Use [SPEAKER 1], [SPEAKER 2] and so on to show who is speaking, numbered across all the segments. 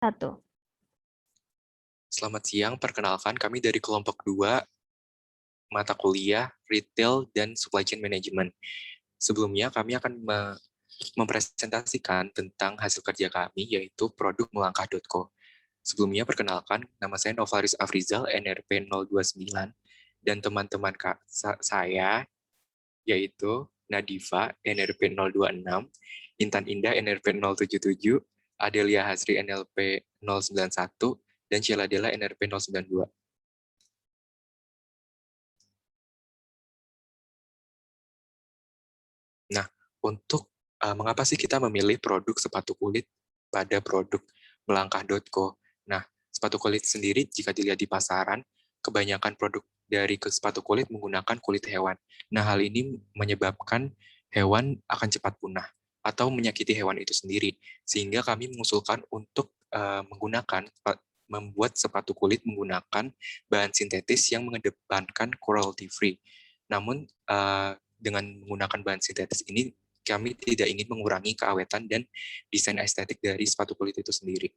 [SPEAKER 1] 1.
[SPEAKER 2] Selamat siang, perkenalkan kami dari kelompok 2 mata kuliah Retail dan Supply Chain Management. Sebelumnya kami akan mempresentasikan tentang hasil kerja kami, yaitu produk melangkah.co. Sebelumnya perkenalkan, nama saya Novaris Afrizal, NRP 029, dan teman-teman saya, yaitu Nadifa, NRP 026, Intan Indah, NRP 077, Adelia Hasri, NLP 091, dan Sheila Della, NRP 092. Nah, untuk mengapa sih kita memilih produk sepatu kulit pada produk melangkah.co? Nah, sepatu kulit sendiri jika dilihat di pasaran, kebanyakan produk dari sepatu kulit menggunakan kulit hewan. Nah, hal ini menyebabkan hewan akan cepat punah atau menyakiti hewan itu sendiri. Sehingga kami mengusulkan untuk membuat sepatu kulit menggunakan bahan sintetis yang mengedepankan cruelty free. Namun, dengan menggunakan bahan sintetis ini, kami tidak ingin mengurangi keawetan dan desain estetik dari sepatu kulit itu sendiri.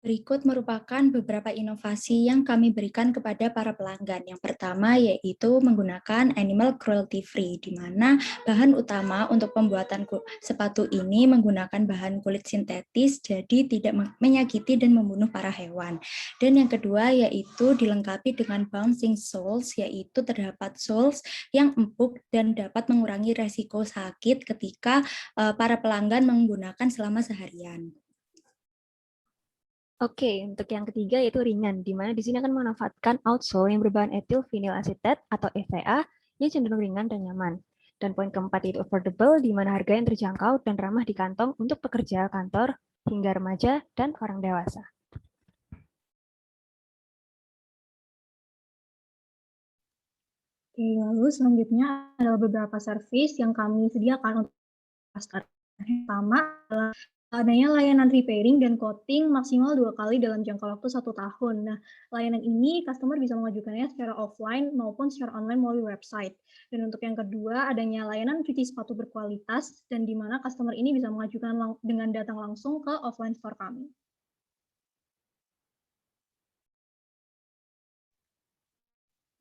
[SPEAKER 3] Berikut merupakan beberapa inovasi yang kami berikan kepada para pelanggan. Yang pertama yaitu menggunakan animal cruelty free, di mana bahan utama untuk pembuatan sepatu ini menggunakan bahan kulit sintetis, jadi tidak menyakiti dan membunuh para hewan. Dan yang kedua yaitu dilengkapi dengan bouncing soles, yaitu terdapat soles yang empuk dan dapat mengurangi resiko sakit ketika para pelanggan menggunakan selama seharian.
[SPEAKER 1] Oke, untuk yang ketiga yaitu ringan, di mana di sini akan memanfaatkan outsole yang berbahan etil vinyl acetate atau EVA yang cenderung ringan dan nyaman. Dan poin keempat yaitu affordable, di mana harga yang terjangkau dan ramah di kantong untuk pekerja kantor hingga remaja dan orang dewasa.
[SPEAKER 4] Oke, lalu selanjutnya adalah beberapa servis yang kami sediakan untuk customer. Pertama adalah adanya layanan repairing dan coating maksimal 2 kali dalam jangka waktu 1 tahun. Nah, layanan ini customer bisa mengajukannya secara offline maupun secara online melalui website. Dan untuk yang kedua, adanya layanan cuci sepatu berkualitas, dan di mana customer ini bisa mengajukan dengan datang langsung ke offline store kami.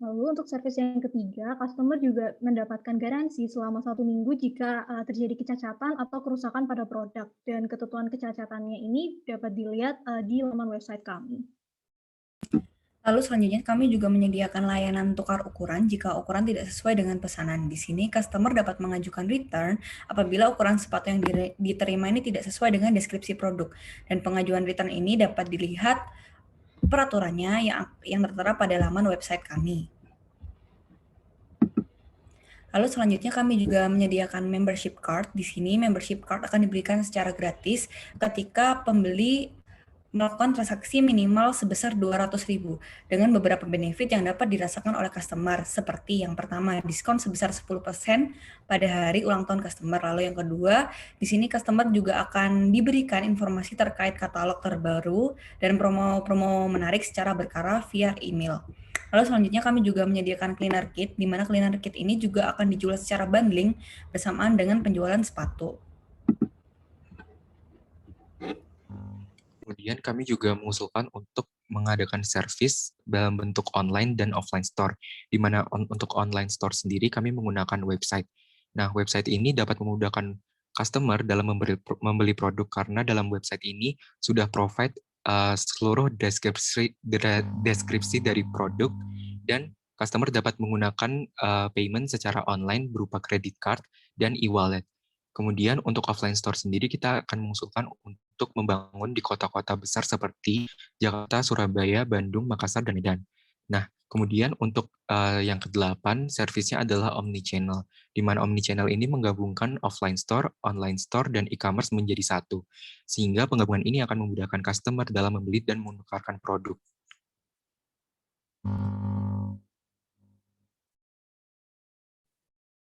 [SPEAKER 4] Lalu untuk servis yang ketiga, customer juga mendapatkan garansi selama 1 minggu jika terjadi kecacatan atau kerusakan pada produk, dan ketentuan kecacatannya ini dapat dilihat di laman website kami.
[SPEAKER 5] Lalu selanjutnya kami juga menyediakan layanan tukar ukuran jika ukuran tidak sesuai dengan pesanan. Di sini customer dapat mengajukan return apabila ukuran sepatu yang diterima ini tidak sesuai dengan deskripsi produk. Dan pengajuan return ini dapat dilihat peraturannya yang tertera pada laman website kami. Lalu selanjutnya kami juga menyediakan membership card. Di sini membership card akan diberikan secara gratis ketika pembeli melakukan transaksi minimal sebesar 200.000 dengan beberapa benefit yang dapat dirasakan oleh customer, seperti yang pertama, diskon sebesar 10% pada hari ulang tahun customer. Lalu yang kedua, di sini customer juga akan diberikan informasi terkait katalog terbaru dan promo-promo menarik secara berkala via email. Lalu selanjutnya kami juga menyediakan cleaner kit, di mana cleaner kit ini juga akan dijual secara bundling bersamaan dengan penjualan sepatu.
[SPEAKER 2] Kemudian kami juga mengusulkan untuk mengadakan servis dalam bentuk online dan offline store, di mana untuk online store sendiri kami menggunakan website. Nah, website ini dapat memudahkan customer dalam membeli produk karena dalam website ini sudah provide seluruh deskripsi dari produk, dan customer dapat menggunakan payment secara online berupa credit card dan e-wallet. Kemudian untuk offline store sendiri kita akan mengusulkan untuk membangun di kota-kota besar seperti Jakarta, Surabaya, Bandung, Makassar, dan Medan. Nah, kemudian untuk yang ke-8, servisnya adalah omnichannel, di mana omnichannel ini menggabungkan offline store, online store, dan e-commerce menjadi satu. Sehingga penggabungan ini akan memudahkan customer dalam membeli dan menukarkan produk.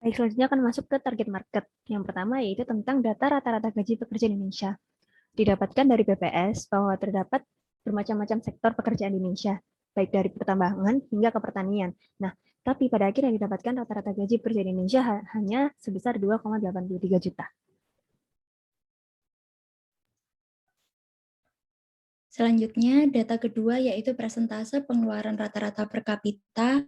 [SPEAKER 1] Baik, selanjutnya akan masuk ke target market. Yang pertama yaitu tentang data rata-rata gaji pekerja di Indonesia. Didapatkan dari BPS bahwa terdapat bermacam-macam sektor pekerjaan di Indonesia, baik dari pertambangan hingga ke pertanian. Nah, Tapi pada akhirnya didapatkan rata-rata gaji pekerja di Indonesia hanya sebesar 2,83 juta.
[SPEAKER 3] Selanjutnya, data kedua yaitu persentase pengeluaran rata-rata per kapita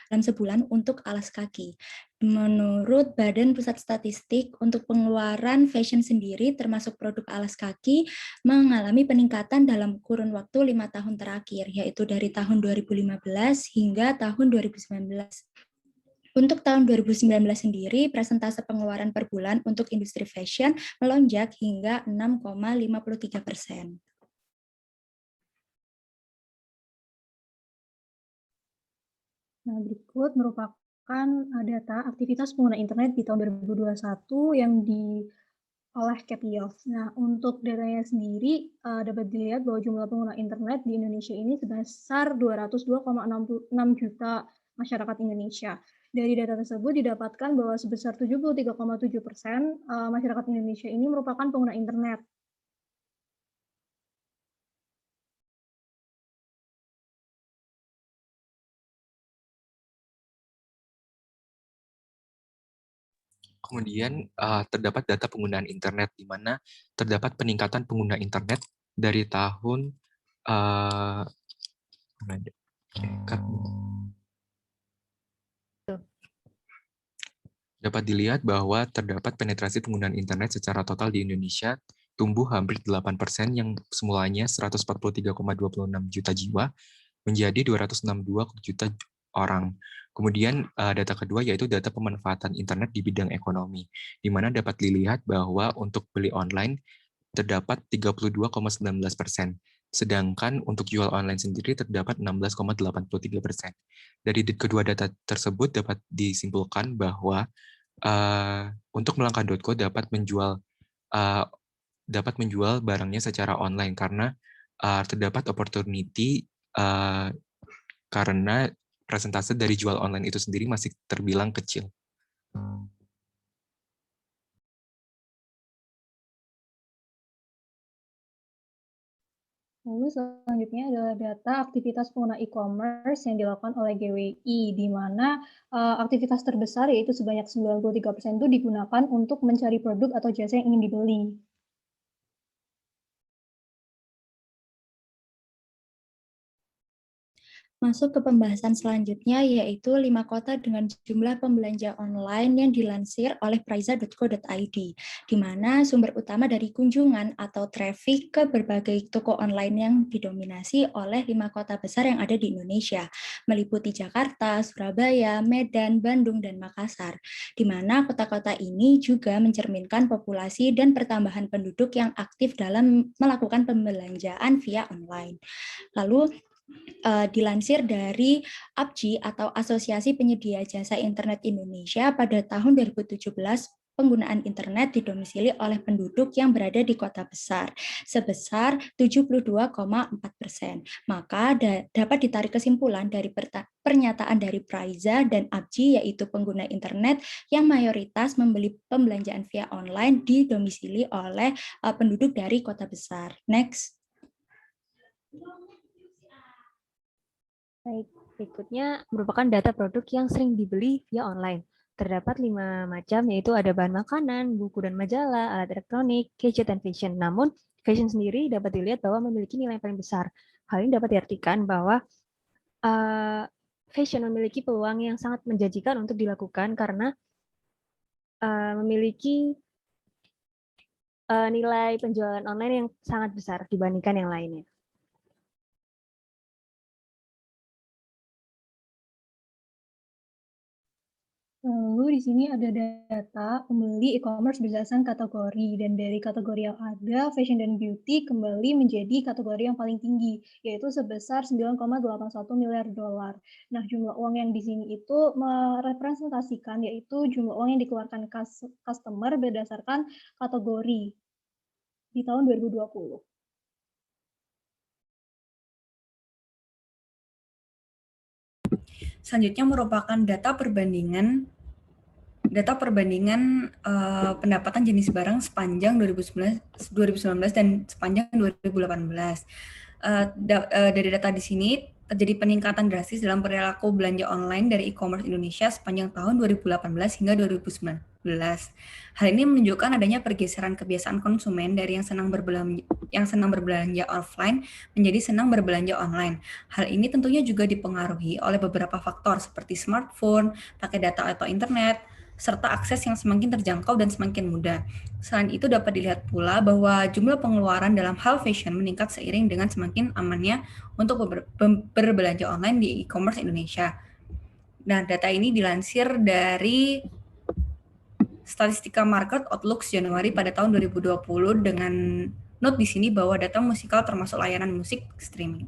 [SPEAKER 3] dalam sebulan untuk alas kaki. Menurut Badan Pusat Statistik, untuk pengeluaran fashion sendiri termasuk produk alas kaki mengalami peningkatan dalam kurun waktu 5 tahun terakhir, yaitu dari tahun 2015 hingga tahun 2019. Untuk tahun 2019 sendiri, persentase pengeluaran per bulan untuk industri fashion melonjak hingga 6,53%.
[SPEAKER 4] Nah, berikut merupakan data aktivitas pengguna internet di tahun 2021 yang oleh Capiof. Nah, untuk datanya sendiri dapat dilihat bahwa jumlah pengguna internet di Indonesia ini sebesar 202,66 juta masyarakat Indonesia. Dari data tersebut didapatkan bahwa sebesar 73,7% masyarakat Indonesia ini merupakan pengguna internet.
[SPEAKER 2] Kemudian terdapat data penggunaan internet, di mana terdapat peningkatan pengguna internet dari tahun dapat dilihat bahwa terdapat penetrasi penggunaan internet secara total di Indonesia tumbuh hampir 8% yang semulanya 143,26 juta jiwa menjadi 262 juta orang. Kemudian data kedua yaitu data pemanfaatan internet di bidang ekonomi, di mana dapat dilihat bahwa untuk beli online terdapat 32,19%, sedangkan untuk jual online sendiri terdapat 16,83%. Dari kedua data tersebut dapat disimpulkan bahwa untuk melangkah.co dapat menjual barangnya secara online karena terdapat opportunity karena persentase dari jual online itu sendiri masih terbilang kecil.
[SPEAKER 4] Lalu selanjutnya adalah data aktivitas pengguna e-commerce yang dilakukan oleh GWI, di mana aktivitas terbesar yaitu sebanyak 93% itu digunakan untuk mencari produk atau jasa yang ingin dibeli.
[SPEAKER 3] Masuk ke pembahasan selanjutnya, yaitu 5 kota dengan jumlah pembelanja online yang dilansir oleh Praiza.co.id, di mana sumber utama dari kunjungan atau traffic ke berbagai toko online yang didominasi oleh 5 kota besar yang ada di Indonesia, meliputi Jakarta, Surabaya, Medan, Bandung, dan Makassar, di mana kota-kota ini juga mencerminkan populasi dan pertambahan penduduk yang aktif dalam melakukan pembelanjaan via online. Lalu, dilansir dari APJI atau Asosiasi Penyedia Jasa Internet Indonesia pada tahun 2017, penggunaan internet didomisili oleh penduduk yang berada di kota besar sebesar 72,4%. Maka dapat ditarik kesimpulan dari pernyataan dari Praiza dan APJI, yaitu pengguna internet yang mayoritas membeli pembelanjaan via online didomisili oleh penduduk dari kota besar. Next.
[SPEAKER 1] Baik, berikutnya merupakan data produk yang sering dibeli via online. Terdapat 5 macam, yaitu ada bahan makanan, buku dan majalah, alat elektronik, gadget, dan fashion. Namun, fashion sendiri dapat dilihat bahwa memiliki nilai yang paling besar. Hal ini dapat diartikan bahwa fashion memiliki peluang yang sangat menjanjikan untuk dilakukan karena memiliki nilai penjualan online yang sangat besar dibandingkan yang lainnya.
[SPEAKER 4] Lalu di sini ada data pembeli e-commerce berdasarkan kategori, dan dari kategori yang ada, fashion dan beauty kembali menjadi kategori yang paling tinggi, yaitu sebesar 9,81 miliar dolar. Nah, jumlah uang yang di sini itu merepresentasikan yaitu jumlah uang yang dikeluarkan customer berdasarkan kategori di tahun 2020.
[SPEAKER 5] Selanjutnya merupakan data perbandingan pendapatan jenis barang sepanjang 2019 dan sepanjang 2018. Dari data di sini terjadi peningkatan drastis dalam perilaku belanja online dari e-commerce Indonesia sepanjang tahun 2018 hingga 2019. Hal ini menunjukkan adanya pergeseran kebiasaan konsumen dari yang senang berbelanja offline menjadi senang berbelanja online. Hal ini tentunya juga dipengaruhi oleh beberapa faktor seperti smartphone, pakai data atau internet, serta akses yang semakin terjangkau dan semakin mudah. Selain itu dapat dilihat pula bahwa jumlah pengeluaran dalam hal fashion meningkat seiring dengan semakin amannya untuk berbelanja online di e-commerce Indonesia. Nah, data ini dilansir dari Statistika Market Outlook Januari pada tahun 2020 dengan note di sini bahwa data musikal termasuk layanan musik streaming.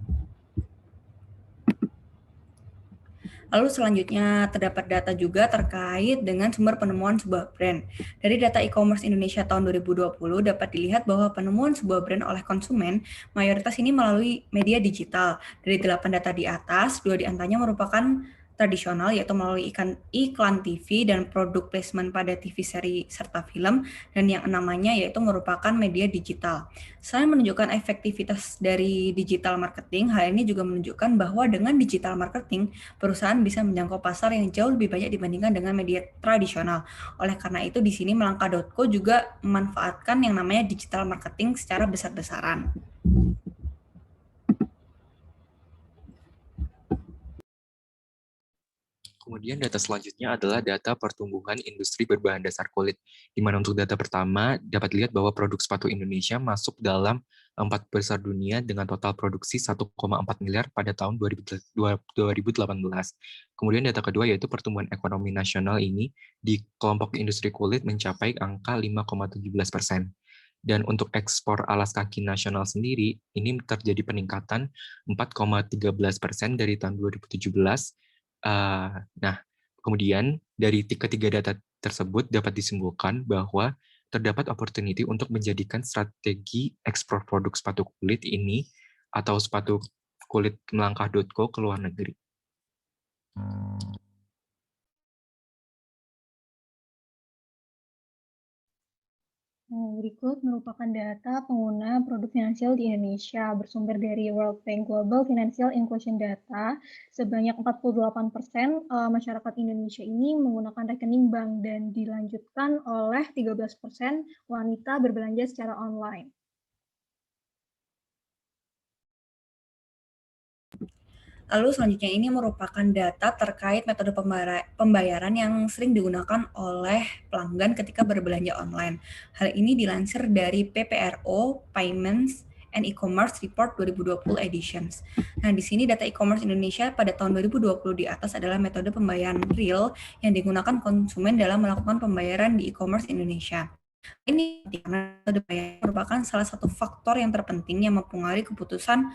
[SPEAKER 5] Lalu selanjutnya terdapat data juga terkait dengan sumber penemuan sebuah brand. Dari data e-commerce Indonesia tahun 2020 dapat dilihat bahwa penemuan sebuah brand oleh konsumen mayoritas ini melalui media digital. Dari 8 data di atas, 2 diantaranya merupakan tradisional yaitu melalui iklan TV dan produk placement pada TV seri serta film, dan yang enamnya yaitu merupakan media digital. Selain menunjukkan efektivitas dari digital marketing, hal ini juga menunjukkan bahwa dengan digital marketing, perusahaan bisa menjangkau pasar yang jauh lebih banyak dibandingkan dengan media tradisional. Oleh karena itu, di sini Melangkah.co juga memanfaatkan yang namanya digital marketing secara besar-besaran.
[SPEAKER 2] Kemudian data selanjutnya adalah data pertumbuhan industri berbahan dasar kulit, di mana untuk data pertama dapat dilihat bahwa produk sepatu Indonesia masuk dalam 4 besar dunia dengan total produksi 1,4 miliar pada tahun 2018. Kemudian data kedua yaitu pertumbuhan ekonomi nasional ini di kelompok industri kulit mencapai angka 5,17%. Dan untuk ekspor alas kaki nasional sendiri, ini terjadi peningkatan 4,13% dari tahun 2017. Nah, kemudian dari ketiga data tersebut dapat disimpulkan bahwa terdapat opportunity untuk menjadikan strategi ekspor produk sepatu kulit ini atau sepatu kulit Melangkah.co ke luar negeri.
[SPEAKER 4] Berikut merupakan data pengguna produk finansial di Indonesia bersumber dari World Bank Global Financial Inclusion Data. Sebanyak 48% masyarakat Indonesia ini menggunakan rekening bank dan dilanjutkan oleh 13% wanita berbelanja secara online.
[SPEAKER 5] Lalu selanjutnya ini merupakan data terkait metode pembayaran yang sering digunakan oleh pelanggan ketika berbelanja online. Hal ini dilansir dari PPRO Payments and E-commerce Report 2020 editions. Nah, di sini data e-commerce Indonesia pada tahun 2020 di atas adalah metode pembayaran real yang digunakan konsumen dalam melakukan pembayaran di e-commerce Indonesia. Ini metode pembayaran merupakan salah satu faktor yang terpenting yang mempengaruhi keputusan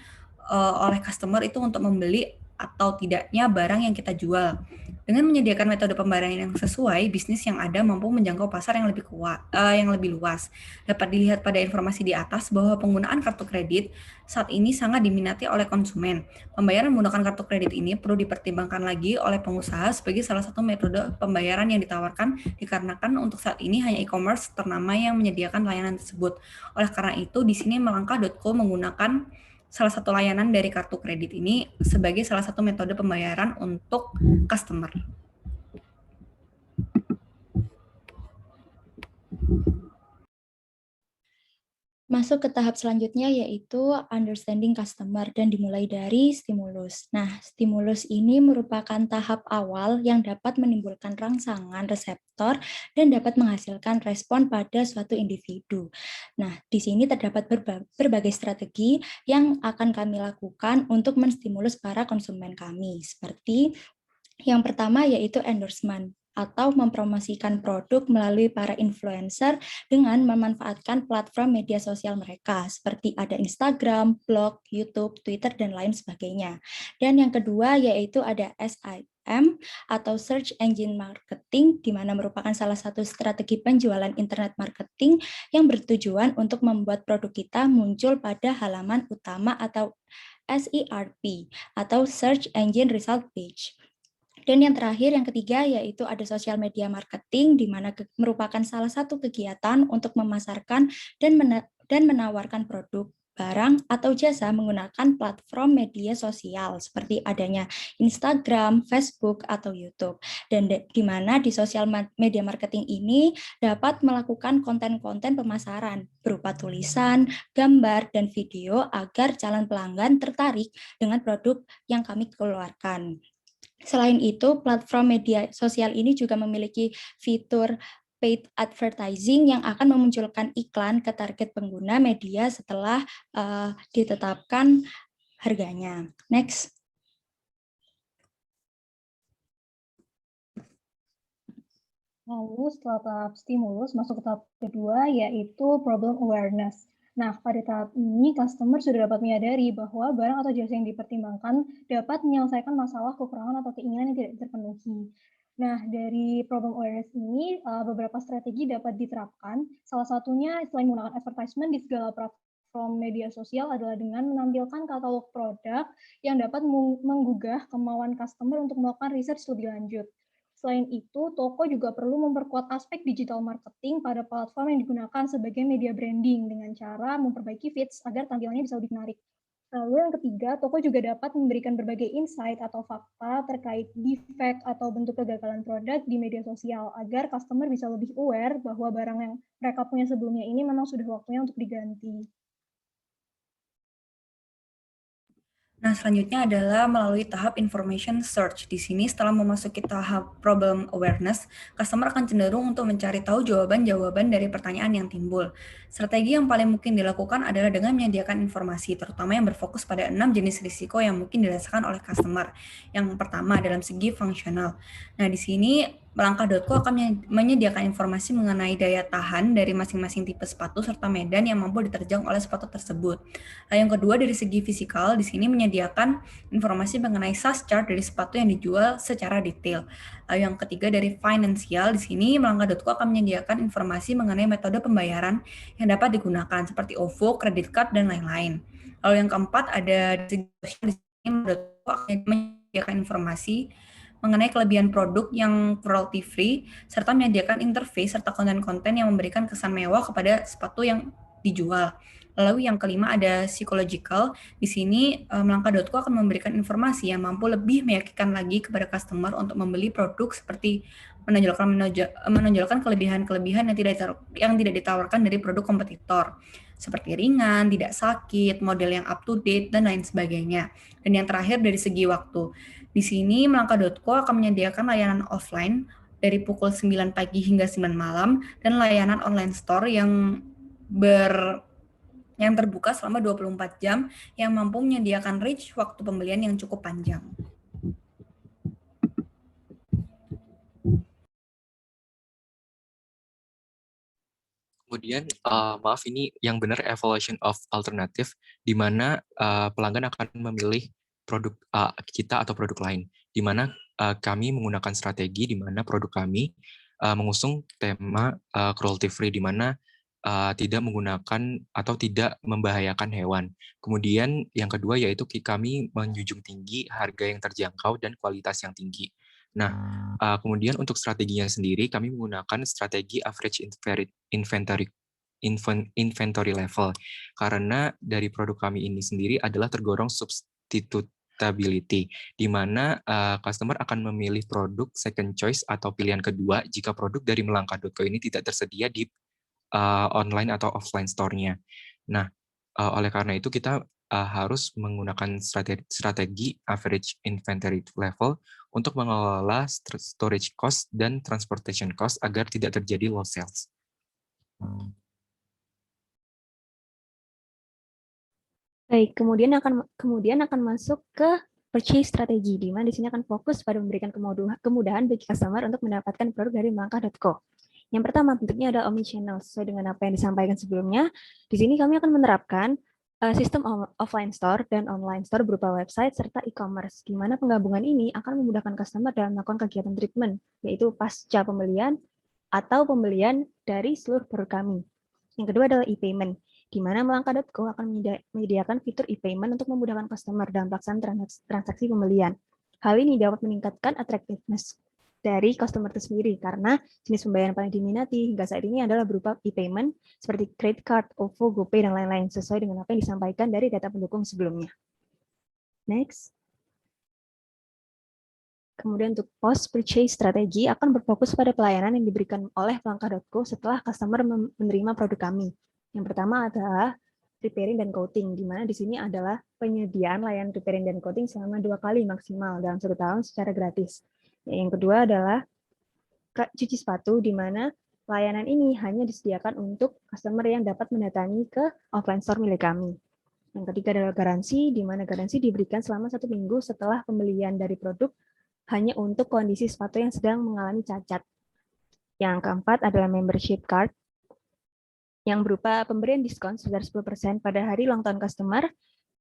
[SPEAKER 5] oleh customer itu untuk membeli atau tidaknya barang yang kita jual. Dengan menyediakan metode pembayaran yang sesuai, bisnis yang ada mampu menjangkau pasar yang lebih luas. Dapat dilihat pada informasi di atas bahwa penggunaan kartu kredit saat ini sangat diminati oleh konsumen. Pembayaran menggunakan kartu kredit ini perlu dipertimbangkan lagi oleh pengusaha sebagai salah satu metode pembayaran yang ditawarkan dikarenakan untuk saat ini hanya e-commerce ternama yang menyediakan layanan tersebut. Oleh karena itu, di sini Melangkah.co menggunakan salah satu layanan dari kartu kredit ini sebagai salah satu metode pembayaran untuk customer.
[SPEAKER 3] Masuk ke tahap selanjutnya yaitu understanding customer dan dimulai dari stimulus. Nah, stimulus ini merupakan tahap awal yang dapat menimbulkan rangsangan reseptor dan dapat menghasilkan respon pada suatu individu. Nah, di sini terdapat berbagai strategi yang akan kami lakukan untuk menstimulus para konsumen kami. Seperti yang pertama yaitu endorsement, atau mempromosikan produk melalui para influencer dengan memanfaatkan platform media sosial mereka, seperti ada Instagram, blog, YouTube, Twitter, dan lain sebagainya. Dan yang kedua yaitu ada SEM atau Search Engine Marketing, di mana merupakan salah satu strategi penjualan internet marketing yang bertujuan untuk membuat produk kita muncul pada halaman utama atau SERP atau Search Engine Result Page. Dan yang terakhir, yang ketiga, yaitu ada sosial media marketing, di mana merupakan salah satu kegiatan untuk memasarkan dan menawarkan produk barang atau jasa menggunakan platform media sosial seperti adanya Instagram, Facebook, atau YouTube. Dan di mana di sosial media marketing ini dapat melakukan konten-konten pemasaran berupa tulisan, gambar, dan video agar calon pelanggan tertarik dengan produk yang kami keluarkan. Selain itu, platform media sosial ini juga memiliki fitur paid advertising yang akan memunculkan iklan ke target pengguna media setelah ditetapkan harganya. Next.
[SPEAKER 4] Lalu setelah tahap stimulus, masuk ke tahap kedua, yaitu problem awareness. Nah, pada tahap ini, customer sudah dapat menyadari bahwa barang atau jasa yang dipertimbangkan dapat menyelesaikan masalah, kekurangan, atau keinginan yang tidak terpenuhi. Nah, dari problem awareness ini, beberapa strategi dapat diterapkan. Salah satunya, selain menggunakan advertisement di segala platform media sosial adalah dengan menampilkan katalog produk yang dapat menggugah kemauan customer untuk melakukan research lebih lanjut. Selain itu, toko juga perlu memperkuat aspek digital marketing pada platform yang digunakan sebagai media branding dengan cara memperbaiki feeds agar tampilannya bisa lebih menarik. Lalu yang ketiga, toko juga dapat memberikan berbagai insight atau fakta terkait defect atau bentuk kegagalan produk di media sosial agar customer bisa lebih aware bahwa barang yang mereka punya sebelumnya ini memang sudah waktunya untuk diganti.
[SPEAKER 5] Nah, selanjutnya adalah melalui tahap information search. Di sini setelah memasuki tahap problem awareness, customer akan cenderung untuk mencari tahu jawaban-jawaban dari pertanyaan yang timbul. Strategi yang paling mungkin dilakukan adalah dengan menyediakan informasi, terutama yang berfokus pada 6 jenis risiko yang mungkin dirasakan oleh customer. Yang pertama, dalam segi fungsional. Nah, di sini Melangkah.co akan menyediakan informasi mengenai daya tahan dari masing-masing tipe sepatu serta medan yang mampu diterjang oleh sepatu tersebut. Nah, yang kedua dari segi fisikal, di sini menyediakan informasi mengenai size chart dari sepatu yang dijual secara detail. Lalu yang ketiga dari finansial, di sini Melangkah.co akan menyediakan informasi mengenai metode pembayaran yang dapat digunakan seperti OVO, kredit card, dan lain-lain. Lalu yang keempat ada di segi sosial, di sini Melangkah.co akan menyediakan informasi mengenai kelebihan produk yang cruelty free, serta menyediakan interface serta konten-konten yang memberikan kesan mewah kepada sepatu yang dijual. Lalu yang kelima ada psychological. Di sini Melangkah.co akan memberikan informasi yang mampu lebih meyakinkan lagi kepada customer untuk membeli produk seperti menonjolkan kelebihan-kelebihan yang tidak ditawarkan dari produk kompetitor, seperti ringan, tidak sakit, model yang up to date, dan lain sebagainya. Dan yang terakhir dari segi waktu. Di sini Melangkah.co akan menyediakan layanan offline dari pukul 9 pagi hingga 9 malam dan layanan online store yang terbuka selama 24 jam yang mampu menyediakan reach waktu pembelian yang cukup panjang.
[SPEAKER 2] Kemudian, maaf ini yang benar evaluation of alternative, di mana pelanggan akan memilih produk kita atau produk lain, di mana kami menggunakan strategi di mana produk kami mengusung tema cruelty free, di mana tidak menggunakan atau tidak membahayakan hewan. Kemudian yang kedua yaitu kami menjunjung tinggi harga yang terjangkau dan kualitas yang tinggi. Nah, kemudian untuk strateginya sendiri, kami menggunakan strategi average inventory level, karena dari produk kami ini sendiri adalah tergolong substitutability, di mana customer akan memilih produk second choice atau pilihan kedua jika produk dari Melangkah.co ini tidak tersedia di online atau offline store-nya. Nah, oleh karena itu kita harus menggunakan strategi average inventory level untuk mengelola storage cost dan transportation cost agar tidak terjadi loss sales.
[SPEAKER 1] Baik, kemudian akan masuk ke purchase strategi, di mana di sini akan fokus pada memberikan kemudahan bagi customer untuk mendapatkan produk dari Melangkah.co. Yang pertama, bentuknya ada omnichannel, sesuai dengan apa yang disampaikan sebelumnya. Di sini kami akan menerapkan sistem offline store dan online store berupa website serta e-commerce, di mana penggabungan ini akan memudahkan customer dalam melakukan kegiatan treatment, yaitu pasca pembelian atau pembelian dari seluruh produk kami. Yang kedua adalah e-payment, di mana Melangkah.co akan menyediakan fitur e-payment untuk memudahkan customer dalam pelaksanaan transaksi pembelian. Hal ini dapat meningkatkan attractiveness dari customer itu sendiri, karena jenis pembayaran paling diminati hingga saat ini adalah berupa e-payment seperti credit card, OVO, GoPay, dan lain-lain, sesuai dengan apa yang disampaikan dari data pendukung sebelumnya. Next. Kemudian untuk post-purchase strategi akan berfokus pada pelayanan yang diberikan oleh Pelangkah.co setelah customer menerima produk kami. Yang pertama adalah repairing dan coating, di mana di sini adalah penyediaan layanan repairing dan coating selama 2 kali maksimal dalam 1 tahun secara gratis. Yang kedua adalah cuci sepatu, di mana layanan ini hanya disediakan untuk customer yang dapat mendatangi ke offline store milik kami. Yang ketiga adalah garansi, di mana garansi diberikan selama 1 minggu setelah pembelian dari produk hanya untuk kondisi sepatu yang sedang mengalami cacat. Yang keempat adalah membership card, yang berupa pemberian diskon sebesar 10% pada hari ulang tahun customer,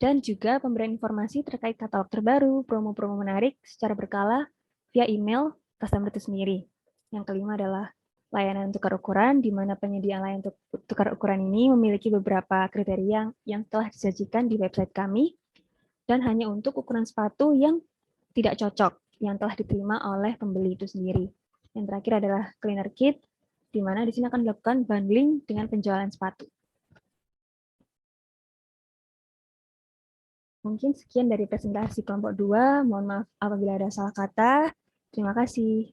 [SPEAKER 1] dan juga pemberian informasi terkait katalog terbaru, promo-promo menarik secara berkala via email customer itu sendiri. Yang kelima adalah layanan tukar ukuran, di mana penyediaan layanan tukar ukuran ini memiliki beberapa kriteria yang telah disajikan di website kami, dan hanya untuk ukuran sepatu yang tidak cocok, yang telah diterima oleh pembeli itu sendiri. Yang terakhir adalah cleaner kit, di mana di sini akan dilakukan bundling dengan penjualan sepatu. Mungkin sekian dari presentasi kelompok 2. Mohon maaf apabila ada salah kata. Terima kasih.